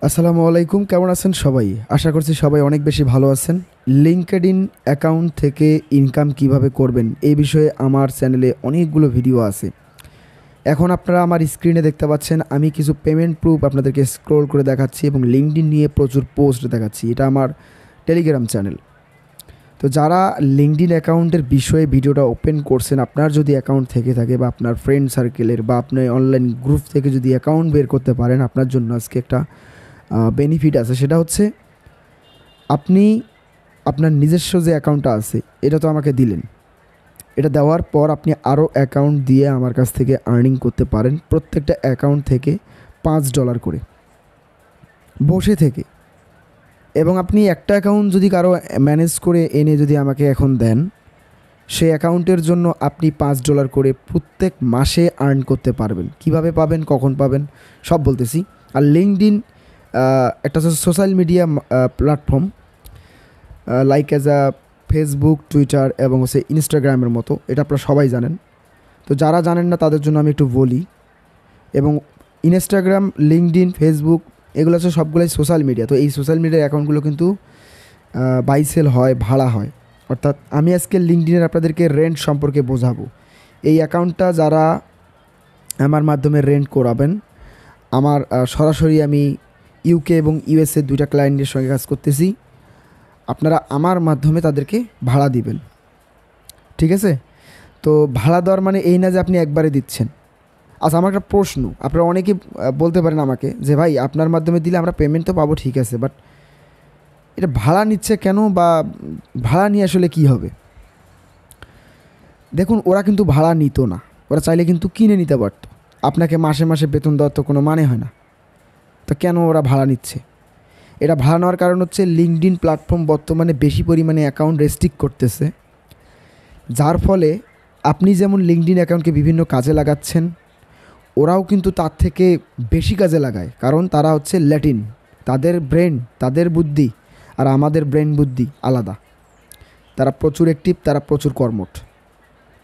আসসালামু আলাইকুম, কেমন আছেন সবাই? আশা করছি সবাই অনেক বেশি ভালো আছেন। লিঙ্কডইন অ্যাকাউন্ট থেকে ইনকাম কিভাবে করবেন এই বিষয়ে আমার চ্যানেলে অনেকগুলো ভিডিও আছে। এখন আপনারা আমার স্ক্রিনে দেখতে পাচ্ছেন আমি কিছু পেমেন্ট প্রুফ আপনাদেরকে স্ক্রল করে দেখাচ্ছি এবং লিঙ্কডইন নিয়ে প্রচুর পোস্ট দেখাচ্ছি। এটা আমার টেলিগ্রাম চ্যানেল। তো যারা লিঙ্কডইন অ্যাকাউন্টের বিষয়ে ভিডিওটা ওপেন করছেন, আপনার যদি অ্যাকাউন্ট থেকে থাকে বা আপনার ফ্রেন্ড সার্কেলের বা আপনি অনলাইন গ্রুপ থেকে যদি অ্যাকাউন্ট বের করতে পারেন, আপনার জন্য আজকে একটা বেনিফিট আছে। সেটা হচ্ছে আপনি আপনার নিজস্ব যে অ্যাকাউন্টটা আছে এটা তো আমাকে দিলেন, এটা দেওয়ার পর আপনি আরও অ্যাকাউন্ট দিয়ে আমার কাছ থেকে আর্নিং করতে পারেন। প্রত্যেকটা অ্যাকাউন্ট থেকে $5 করে বসে থেকে। এবং আপনি একটা অ্যাকাউন্ট যদি কারো ম্যানেজ করে এনে যদি আমাকে এখন দেন, সেই অ্যাকাউন্টের জন্য আপনি $5 করে প্রত্যেক মাসে আর্ন করতে পারবেন। কিভাবে পাবেন, কখন পাবেন সব বলতেছি। আর লিঙ্কডইন একটা social media platform, like as a Facebook, Twitter এবং হচ্ছে ইনস্টাগ্রামের মতো। এটা আপনারা সবাই জানেন। তো যারা জানেন না তাদের জন্য আমি একটু বলি। এবং ইনস্টাগ্রাম, লিঙ্কডইন, ফেসবুক এগুলো হচ্ছে সবগুলোই সোশ্যাল মিডিয়া। তো এই সোশ্যাল মিডিয়ার অ্যাকাউন্টগুলো কিন্তু বাই সেল হয়, ভাড়া হয়। অর্থাৎ আমি আজকে লিঙ্কডইনের আপনাদেরকে রেন্ট সম্পর্কে বোঝাবো। এই অ্যাকাউন্টটা যারা আমার মাধ্যমে রেন্ট করাবেন, আমার সরাসরি আমি ইউকে এবং ইউএসএ দুইটা ক্লায়েন্টের সঙ্গে কাজ করতেছি। আপনারা আমার মাধ্যমে তাদেরকে ভাড়া দিবেন, ঠিক আছে? তো ভাড়া দেওয়ার মানে এই না যে আপনি একবারে দিচ্ছেন। আচ্ছা, আমার একটা প্রশ্ন, আপনারা অনেকেই বলতে পারেন আমাকে যে ভাই আপনার মাধ্যমে দিলে আমরা পেমেন্ট তো পাবো, ঠিক আছে, বাট এটা ভাড়া নিচ্ছে কেন, বা ভাড়া নিয়ে আসলে কী হবে? দেখুন, ওরা কিন্তু ভাড়া নিত না, ওরা চাইলে কিন্তু কিনে নিতে পারতো। আপনাকে মাসে মাসে বেতন দেওয়ার তো কোনো মানে হয় না। তো কেন ওরা ভাড়া নিচ্ছে? এটা ভাড়া নেওয়ার কারণ হচ্ছে লিঙ্কডইন প্ল্যাটফর্ম বর্তমানে বেশি পরিমাণে অ্যাকাউন্ট রেস্ট্রিক্ট করতেছে, যার ফলে আপনি যেমন লিঙ্কডইন অ্যাকাউন্টকে বিভিন্ন কাজে লাগাচ্ছেন, ওরাও কিন্তু তার থেকে বেশি কাজে লাগায়। কারণ তারা হচ্ছে ল্যাটিন, তাদের ব্রেন, তাদের বুদ্ধি আর আমাদের ব্রেন বুদ্ধি আলাদা। তারা প্রচুর অ্যাক্টিভ, তারা প্রচুর কর্মঠ।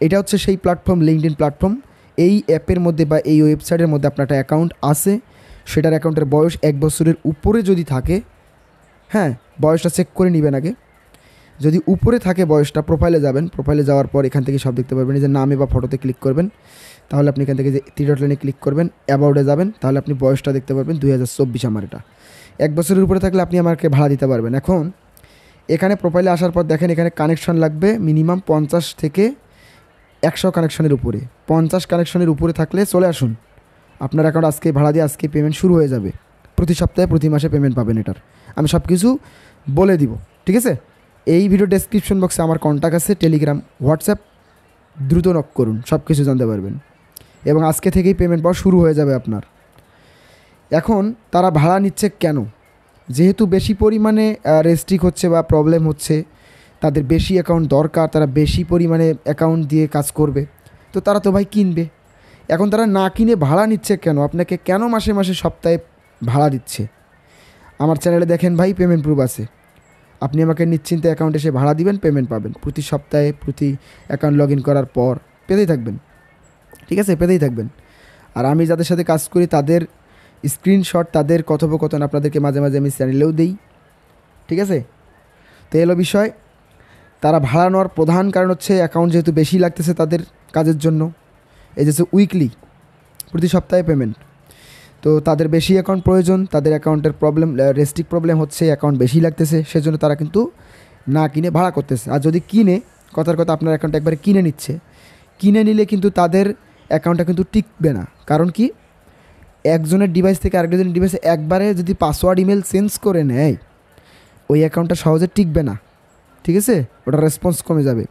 এটা হচ্ছে সেই প্ল্যাটফর্ম, লিঙ্কডইন প্ল্যাটফর্ম। এই অ্যাপের মধ্যে বা এই ওয়েবসাইটের মধ্যে আপনার একটা অ্যাকাউন্ট আছে, সেটার অ্যাকাউন্টের বয়স 1 বছরের উপরে যদি থাকে, হ্যাঁ, বয়সটা চেক করে নেবেন আগে। যদি উপরে থাকে বয়সটা, প্রোফাইলে যাবেন। প্রোফাইলে যাওয়ার পর এখান থেকে সব দেখতে পারবেন। এই যে নামে বা ফটোতে ক্লিক করবেন, তাহলে আপনি এখান থেকে যে 3 ডট লাইনে ক্লিক করবেন, অ্যাবাউটে যাবেন, তাহলে আপনি বয়সটা দেখতে পারবেন 2024 আমার এটা। 1 বছরের উপরে থাকলে আপনি আমাকে ভাড়া দিতে পারবেন। এখন এখানে প্রোফাইলে আসার পর দেখেন এখানে কানেকশন লাগবে মিনিমাম 50 থেকে 100 কানেকশনের উপরে। 50 কানেকশনের উপরে থাকলে চলে আসুন, আপনার অ্যাকাউন্ট আজকে ভাড়া দিয়ে আজকে পেমেন্ট শুরু হয়ে যাবে। প্রতি সপ্তাহে, প্রতি মাসে পেমেন্ট পাবেন। এটার আমি সব কিছু বলে দিব, ঠিক আছে? এই ভিডিও ডেসক্রিপশন বক্সে আমার কন্ট্যাক্ট আছে, টেলিগ্রাম, হোয়াটসঅ্যাপ, দ্রুত নক করুন, সব কিছু জানতে পারবেন। এবং আজকে থেকেই পেমেন্ট পাওয়া শুরু হয়ে যাবে আপনার। এখন তারা ভাড়া নিচ্ছে কেন? যেহেতু বেশি পরিমাণে রেস্ট্রিক্ট হচ্ছে বা প্রবলেম হচ্ছে, তাদের বেশি অ্যাকাউন্ট দরকার, তারা বেশি পরিমাণে অ্যাকাউন্ট দিয়ে কাজ করবে, তো তারা তো ভাই কিনবে। এখন তারা না কিনে ভাড়া নিচ্ছে কেন? আপনাকে কেন মাসে মাসে সপ্তাহে ভাড়া দিচ্ছে? আমার চ্যানেলে দেখেন ভাই, পেমেন্ট প্রুফ আছে। আপনি আমাকে নিশ্চিন্তে অ্যাকাউন্টে এসে ভাড়া দিবেন, পেমেন্ট পাবেন প্রতি সপ্তাহে, প্রতি অ্যাকাউন্ট লগ ইন করার পর পেতেই থাকবেন, ঠিক আছে? পেতেই থাকবেন। আর আমি যাদের সাথে কাজ করি তাদের স্ক্রিনশট, তাদের কথোপকথন আপনাদেরকে মাঝে মাঝে আমি চ্যানেলেও দিই, ঠিক আছে? তো এলো বিষয়। তারা ভাড়া নেওয়ার প্রধান কারণ হচ্ছে অ্যাকাউন্ট যেহেতু বেশি লাগতেছে তাদের কাজের জন্য। এই যে উইকলি, প্রতি সপ্তাহে পেমেন্ট, তো তাদের বেশি অ্যাকাউন্ট প্রয়োজন, তাদের অ্যাকাউন্টের প্রবলেম, রেস্ট্রিক্ট প্রবলেম হচ্ছে, অ্যাকাউন্ট বেশি লাগতেছে, সেজন্য তারা কিন্তু না কিনে ভাড়া করতেছে। আর যদি কিনে, কথার কথা আপনার অ্যাকাউন্ট একবারে কিনে নিচ্ছে, কিনে নিলে কিন্তু তাদের অ্যাকাউন্টটা কিন্তু টিকবে না। কারণ কি, একজনের ডিভাইস থেকে আরেকজনের ডিভাইসে একবারে যদি পাসওয়ার্ড, ইমেল চেঞ্জ করে নেয়, ওই অ্যাকাউন্টটা সহজে টিকবে না, ঠিক আছে? ওটা রেসপন্স কমে যাবে।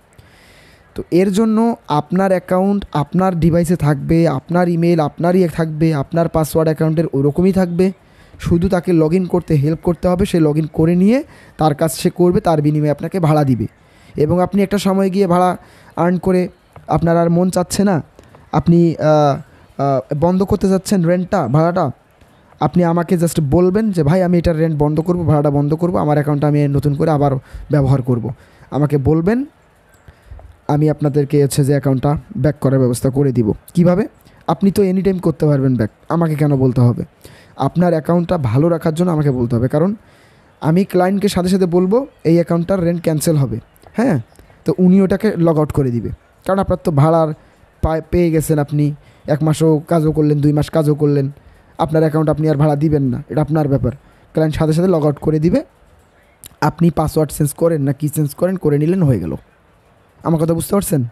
তো এর জন্য আপনার অ্যাকাউন্ট আপনার ডিভাইসে থাকবে, আপনার ইমেল আপনারই থাকবে, আপনার পাসওয়ার্ড অ্যাকাউন্টের ওরকমই থাকবে। শুধু তাকে লগ ইন করতে হেল্প করতে হবে, সে লগ ইন করে নিয়ে তার কাজ সে করবে, তার বিনিময়ে আপনাকে ভাড়া দিবে। এবং আপনি একটা সময় গিয়ে ভাড়া আর্ন করে আপনার আর মন চাচ্ছে না, আপনি বন্ধ করতে যাচ্ছেন রেন্টটা, ভাড়াটা, আপনি আমাকে জাস্ট বলবেন যে ভাই আমি এটার রেন্ট বন্ধ করব, ভাড়াটা বন্ধ করব, আমার অ্যাকাউন্টটা আমি নতুন করে আবার ব্যবহার করব। আমাকে বলবেন, আমি আপনাদেরকে হচ্ছে যে অ্যাকাউন্টটা ব্যাক করার ব্যবস্থা করে দিব। কিভাবে? আপনি তো এনি টাইম করতে পারবেন ব্যাক, আমাকে কেন বলতে হবে? আপনার অ্যাকাউন্টটা ভালো রাখার জন্য আমাকে বলতে হবে, কারণ আমি ক্লায়েন্টকে সাথে সাথে বলবো এই অ্যাকাউন্টটার রেন্ট ক্যান্সেল হবে, হ্যাঁ, তো উনি ওটাকে লগ আউট করে দিবে। কারণ আপনার তো ভাড়ার পেয়ে গেছেন, আপনি 1 মাসও কাজও করলেন, 2 মাস কাজও করলেন, আপনার অ্যাকাউন্ট আপনি আর ভাড়া দিবেন না, এটা আপনার ব্যাপার। ক্লায়েন্ট সাথে সাথে লগ আউট করে দিবে, আপনি পাসওয়ার্ড চেঞ্জ করেন না কি চেঞ্জ করেন, করে নিলেন, হয়ে গেল। আমার কথা বুঝতে পারছেন?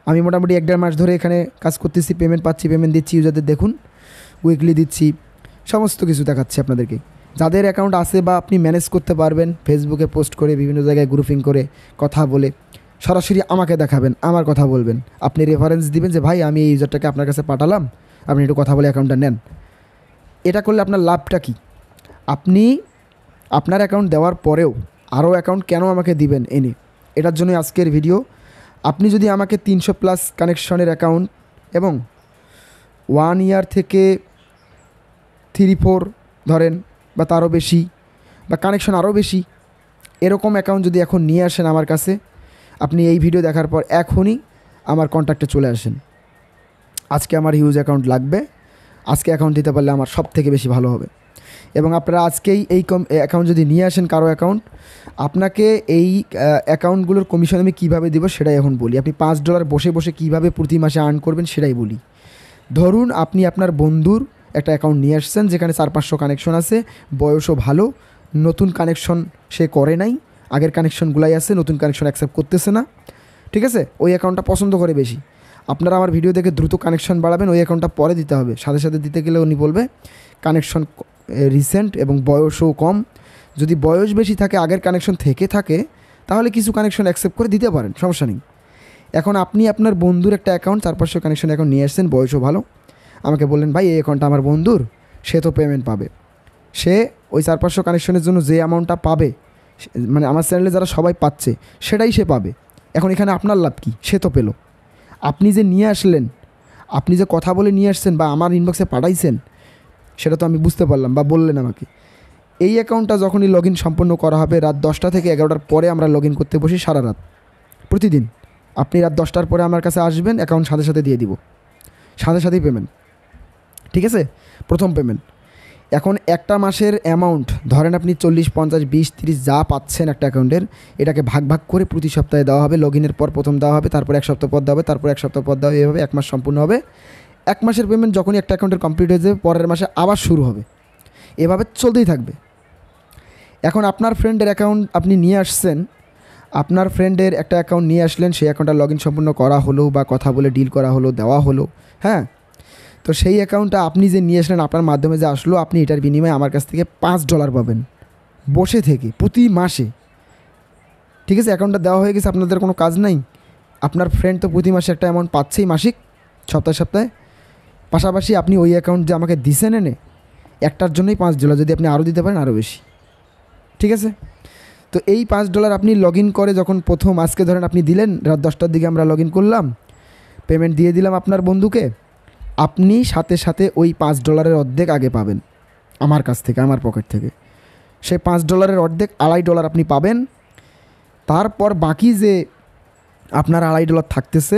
আমি মোটামুটি 1-1.5 মাস ধরে এখানে কাজ করতেছি, পেমেন্ট পাচ্ছি, পেমেন্ট দিচ্ছি ইউজারদের, দেখুন উইকলি দিচ্ছি, সমস্ত কিছু দেখাচ্ছি আপনাদেরকে। যাদের অ্যাকাউন্ট আছে বা আপনি ম্যানেজ করতে পারবেন, ফেসবুকে পোস্ট করে, বিভিন্ন জায়গায় গ্রুপিং করে, কথা বলে, সরাসরি আমাকে দেখাবেন, আমার কথা বলবেন, আপনি রেফারেন্স দিবেন যে ভাই আমি এই ইউজারটাকে আপনার কাছে পাঠালাম, আপনি একটু কথা বলে অ্যাকাউন্টটা নেন। এটা করলে আপনার লাভটা কী? আপনি আপনার অ্যাকাউন্ট দেওয়ার পরেও আরও অ্যাকাউন্ট কেন আমাকে দিবেন এনে, এটার জন্যই আজকের ভিডিও। আপনি যদি আমাকে 300+ কানেকশনের অ্যাকাউন্ট এবং 1 ইয়ার থেকে 3-4 ধরেন বা তারও বেশি, বা কানেকশন আরও বেশি, এরকম অ্যাকাউন্ট যদি এখন নিয়ে আসেন আমার কাছে, আপনি এই ভিডিও দেখার পর এখনই আমার কন্ট্যাক্টে চলে আসেন। আজকে আমার হিউজ অ্যাকাউন্ট লাগবে, আজকে অ্যাকাউন্ট দিতে পারলে আমার সব থেকে বেশি ভালো হবে। এবং আপনারা আজকেই এই অ্যাকাউন্ট যদি নিয়ে আসেন কারো অ্যাকাউন্ট, আপনাকে এই অ্যাকাউন্টগুলোর কমিশন আমি কীভাবে দেবো সেটাই এখন বলি। আপনি $5 বসে বসে কীভাবে প্রতি মাসে আর্ন করবেন সেটাই বলি। ধরুন আপনি আপনার বন্ধুর একটা অ্যাকাউন্ট নিয়ে আসছেন যেখানে 400-500 কানেকশন আছে, বয়সও ভালো, নতুন কানেকশন সে করে নাই, আগের কানেকশনগুলাই আছে, নতুন কানেকশন অ্যাকসেপ্ট করতেছে না, ঠিক আছে, ওই অ্যাকাউন্টটা পছন্দ করে বেশি। আপনারা আমার ভিডিও দেখে দ্রুত কানেকশন বাড়াবেন, ওই অ্যাকাউন্টটা পরে দিতে হবে। সাথে সাথে দিতে গেলে উনি বলবে কানেকশন রিসেন্ট এবং বয়সও কম। যদি বয়স বেশি থাকে, আগের কানেকশন থেকে থাকে, তাহলে কিছু কানেকশন অ্যাকসেপ্ট করে দিতে পারেন, সমস্যা নেই। এখন আপনি আপনার বন্ধুর একটা অ্যাকাউন্ট 400-500 কানেকশন অ্যাকাউন্ট নিয়ে আসছেন, বয়সও ভালো, আমাকে বললেন ভাই এই অ্যাকাউন্টটা আমার বন্ধুর, সে তো পেমেন্ট পাবে, সে ওই 400-500 কানেকশনের জন্য যে অ্যামাউন্টটা পাবে, মানে আমার চ্যানেলে যারা সবাই পাচ্ছে সেটাই সে পাবে। এখন এখানে আপনার লাভ কী? সে তো পেলো। আপনি যে নিয়ে আসলেন, আপনি যে কথা বলে নিয়ে আসছেন বা আমার ইনবক্সে পাঠাইছেন, সেটা তো আমি বুঝতে পারলাম বা বললেন আমাকে। এই অ্যাকাউন্টটা যখনই লগ ইন সম্পন্ন করা হবে, রাত 10টা থেকে 11টার পরে আমরা লগ ইন করতে বসি সারা রাত, প্রতিদিন। আপনি রাত 10টার পরে আমার কাছে আসবেন, অ্যাকাউন্ট সাথে সাথে দিয়ে দিব, সাথে সাথেই পেমেন্ট, ঠিক আছে, প্রথম পেমেন্ট। এখন একটা মাসের অ্যামাউন্ট ধরেন আপনি 40, 50, 20, 30 যা পাচ্ছেন একটা অ্যাকাউন্টের, এটাকে ভাগ ভাগ করে প্রতি সপ্তাহে দেওয়া হবে। লগ ইনের পর প্রথম দেওয়া হবে, তারপর 1 সপ্তাহ পর দেওয়া হবে, তারপর 1 সপ্তাহ পর দেওয়া হবে, এভাবে 1 মাস সম্পূর্ণ হবে। 1 মাসের পেমেন্ট যখনই একটা অ্যাকাউন্টের কমপ্লিট হয়ে যাবে, পরের মাসে আবার শুরু হবে, এভাবে চলতেই থাকবে। এখন আপনার ফ্রেন্ডের অ্যাকাউন্ট আপনি নিয়ে আসছেন, আপনার ফ্রেন্ডের একটা অ্যাকাউন্ট নিয়ে আসলেন, সেই অ্যাকাউন্টটা লগ ইন সম্পূর্ণ করা হলো বা কথা বলে ডিল করা হলো, দেওয়া হলো, হ্যাঁ, তো সেই অ্যাকাউন্টটা আপনি যে নিয়ে আসলেন, আপনার মাধ্যমে যে আসলো, আপনি এটার বিনিময়ে আমার কাছ থেকে $5 পাবেন বসে থেকে প্রতি মাসে, ঠিক আছে। অ্যাকাউন্টটা দেওয়া হয়ে গেছে, আপনাদের কোনো কাজ নাই। আপনার ফ্রেন্ড তো প্রতি মাসে একটা অ্যামাউন্ট পাচ্ছেই, মাসিক, সপ্তাহে সপ্তাহে। পাশাপাশি আপনি ওই অ্যাকাউন্ট যে আমাকে দিছেন এনে, একটার জন্যই $5, যদি আপনি আরও দিতে পারেন আরও বেশি, ঠিক আছে। তো এই $5 আপনি লগ ইন করে যখন প্রথম, আজকে ধরেন আপনি দিলেন, রাত 10টার দিকে আমরা লগ ইন করলাম, পেমেন্ট দিয়ে দিলাম আপনার বন্ধুকে, আপনি সাথে সাথে ওই $5 অর্ধেক আগে পাবেন আমার কাছ থেকে, আমার পকেট থেকে। সেই $5 অর্ধেক $2.5 আপনি পাবেন। তারপর বাকি যে আপনার $2.5 থাকতেছে,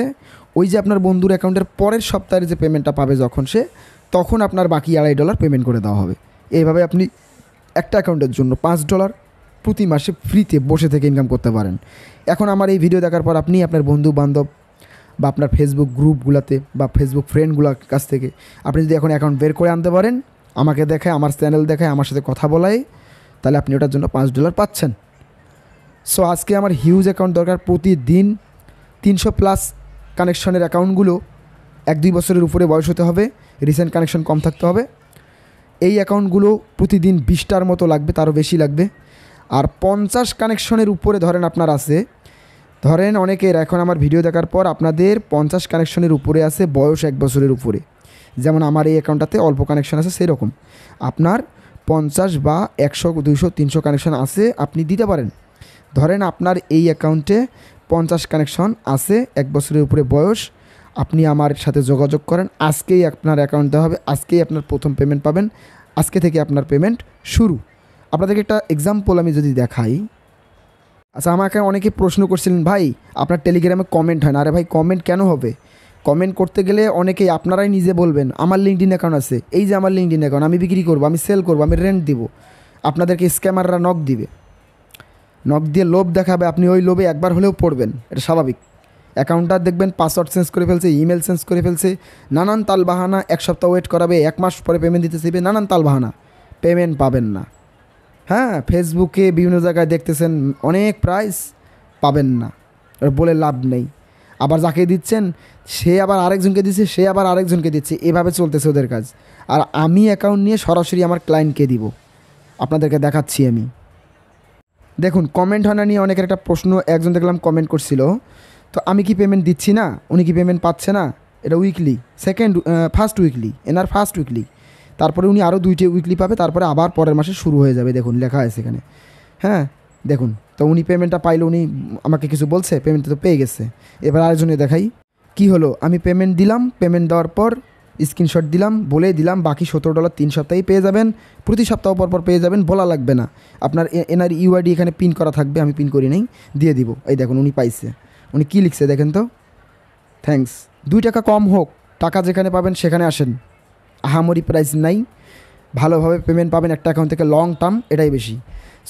ওই যে আপনার বন্ধুর অ্যাকাউন্টের পরের সপ্তাহের যে পেমেন্টটা পাবে যখন সে, তখন আপনার বাকি $2.5 পেমেন্ট করে দেওয়া হবে। এইভাবে আপনি একটা অ্যাকাউন্টের জন্য $5 প্রতি মাসে ফ্রিতে বসে থেকে ইনকাম করতে পারেন। এখন আমার এই ভিডিও দেখার পর আপনি আপনার বন্ধু বান্ধব বা আপনার ফেসবুক গ্রুপগুলোতে বা ফেসবুক ফ্রেন্ডগুলোর কাছ থেকে আপনি যদি এখন অ্যাকাউন্ট বের করে আনতে পারেন, আমাকে দেখায়, আমার চ্যানেল দেখায়, আমার সাথে কথা বলায়, তাহলে আপনি ওটার জন্য $5 পাচ্ছেন। সো আজকে আমার হিউজ অ্যাকাউন্ট দরকার, প্রতিদিন 300+ কানেকশনের অ্যাকাউন্টগুলো 1-2 বছরের উপরে বয়স হতে হবে, রিসেন্ট কানেকশন কম থাকতে হবে। এই অ্যাকাউন্টগুলো প্রতিদিন 20টার মতো লাগবে, তারও বেশি লাগবে। আর 50 কানেকশনের উপরে ধরেন আপনার আছে, ধরেন অনেকের এখন আমার ভিডিও দেখার পর আপনাদের 50 কানেকশনের উপরে আছে, বয়স 1 বছরের উপরে, যেমন আমার এই অ্যাকাউন্টটাতে অল্প কানেকশন আছে, সেই রকম আপনার 50 বা 100, 200, 300 কানেকশন আছে, আপনি দিতে পারেন। ধরেন আপনার এই অ্যাকাউন্টে 50 কানেকশন আছে, 1 বছরের উপরে বয়স, আপনি আমার সাথে যোগাযোগ করেন, আজকেই আপনার অ্যাকাউন্ট দেওয়া হবে, আজকেই আপনার প্রথম পেমেন্ট পাবেন, আজকে থেকে আপনার পেমেন্ট শুরু। আপনাদেরকে একটা এক্সাম্পল আমি যদি দেখাই। আচ্ছা, আমাকে অনেকে প্রশ্ন করছিলেন, ভাই আপনার টেলিগ্রামে কমেন্ট হয় না। আরে ভাই, কমেন্ট কেন হবে? কমেন্ট করতে গেলে অনেকেই আপনারাই নিজে বলবেন আমার লিঙ্কডইন অ্যাকাউন্ট আছে, এই যে আমার লিঙ্কডইন অ্যাকাউন্ট, আমি বিক্রি করবো, আমি সেল করবো, আমি রেন্ট দিব। আপনাদেরকে স্ক্যামাররা নক দিবে, নক দিয়ে লোভ দেখাবে, আপনি ওই লোভে একবার হলেও পড়বেন, এটা স্বাভাবিক। অ্যাকাউন্টটা দেখবেন পাসওয়ার্ড চেঞ্জ করে ফেলছে, ইমেল চেঞ্জ করে ফেলছে, নানান তালবাহানা, 1 সপ্তাহ ওয়েট করাবে, 1 মাস পরে পেমেন্ট দিতে চাইবে, নানান তালবাহানা, পেমেন্ট পাবেন না। হ্যাঁ, ফেসবুকে বিভিন্ন জায়গায় দেখতেছেন অনেক প্রাইস, পাবেন না, বলে লাভ নেই। আবার যাকে দিচ্ছেন সে আবার আরেকজনকে দিচ্ছে, সে আবার আরেকজনকে দিচ্ছে, এভাবে চলতেছে ওদের কাজ। আর আমি অ্যাকাউন্ট নিয়ে সরাসরি আমার ক্লায়েন্টকে দিব, আপনাদেরকে দেখাচ্ছি আমি। দেখুন, কমেন্ট হয় না নিয়ে অনেকের একটা প্রশ্ন, একজন দেখলাম কমেন্ট করছিল, তো আমি কি পেমেন্ট দিচ্ছি না, উনি কি পেমেন্ট পাচ্ছে না? এটা উইকলি, ফার্স্ট উইকলি, এনার ফার্স্ট উইকলি, তারপরে উনি আরও 2টে উইকলি পাবে, তারপরে আবার পরের মাসে শুরু হয়ে যাবে। দেখুন লেখা আছে এখানে, হ্যাঁ দেখুন। তো উনি পেমেন্টটা পাইলো, উনি আমাকে কিছু বলছে, পেমেন্টটা তো পেয়ে গেছে। এবার আরেকজনে দেখাই কি হলো, আমি পেমেন্ট দিলাম, পেমেন্ট দেওয়ার পর স্ক্রিনশট দিলাম, বলে দিলাম বাকি $17 3 সপ্তাহেই পেয়ে যাবেন, প্রতি সপ্তাহ পর পেয়ে যাবেন, বলা লাগবে না। আপনার এনআর ইউআইডি এখানে পিন করা থাকবে, আমি পিন করি নাই, দিয়ে দিব। এই দেখুন উনি পাইছে, উনি কী লিখছে দেখেন তো, থ্যাঙ্কস। 2 টাকা কম হোক, টাকা যেখানে পাবেন সেখানে আসেন, আহামরি প্রাইস নাই, ভালোভাবে পেমেন্ট পাবেন একটা অ্যাকাউন্ট থেকে লং টার্ম, এটাই বেশি।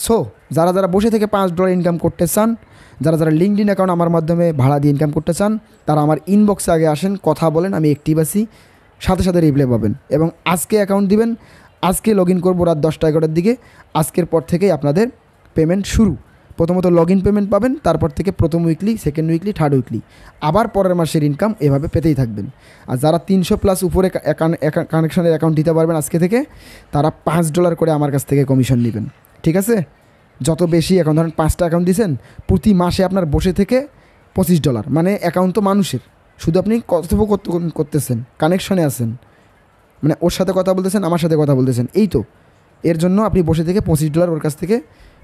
সো যারা যারা বসে থেকে $5 ইনকাম করতে চান, যারা যারা লিঙ্কডইন অ্যাকাউন্ট আমার মাধ্যমে ভাড়া দিয়ে ইনকাম করতে চান, তারা আমার ইনবক্সে আগে আসেন, কথা বলেন, আমি অ্যাক্টিভ আছি, সাথে সাথে রিপ্লাই পাবেন। এবং আজকে অ্যাকাউন্ট দিবেন, আজকে লগ ইন করবো রাত 10টা 11টার দিকে, আজকের পর থেকেই আপনাদের পেমেন্ট শুরু। প্রথমত লগ ইন পেমেন্ট পাবেন, তারপর থেকে প্রথম weekly, second weekly, third weekly, আবার পরের মাসের ইনকাম এভাবে পেতেই থাকবেন। আর যারা 300+ উপরে কানেকশনের অ্যাকাউন্ট দিতে পারবেন আজকে থেকে, তারা $5 করে আমার কাছ থেকে কমিশন নেবেন, ঠিক আছে? যত বেশি এখন ধরেন 5টা অ্যাকাউন্ট দিয়েছেন, প্রতি মাসে আপনার বসে থেকে $25, মানে অ্যাকাউন্ট তো মানুষের, শুধু আপনি কথোপকথন করতেছেন, কানেকশনে আছেন, মানে ওর সাথে কথা বলতেছেন, আমার সাথে কথা বলতেছেন, এই তো। এর জন্য আপনি বসে থেকে $25 ওর কাছ থেকে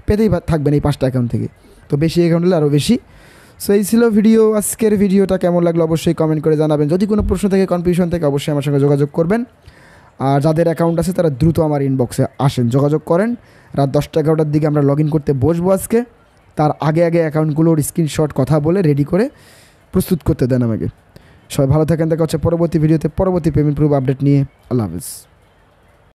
পেতেই থাকবেন এই 5টা অ্যাকাউন্ট থেকে। তো বেশি অ্যাকাউন্ট হলে আরও বেশি। সো এই ছিল ভিডিও, আজকের ভিডিওটা কেমন লাগলো অবশ্যই কমেন্ট করে জানাবেন। যদি কোনো প্রশ্ন থেকে, কনফিউশন থেকে, অবশ্যই আমার সঙ্গে যোগাযোগ করবেন। আর যাদের অ্যাকাউন্ট আছে তারা দ্রুত আমার ইনবক্সে আসেন, যোগাযোগ করেন। রাত 10টা 11টার দিকে আমরা লগ ইন করতে বসবো আজকে, তার আগে অ্যাকাউন্টগুলোর স্ক্রিনশট কথা বলে রেডি করে প্রস্তুত করতে দেন আমাকে। সবাই ভালো থাকেন, দেখা হচ্ছে পরবর্তী ভিডিওতে, পরবর্তী পেমেন্ট প্রুফ আপডেট নিয়ে। আল্লাহ হাফিজ।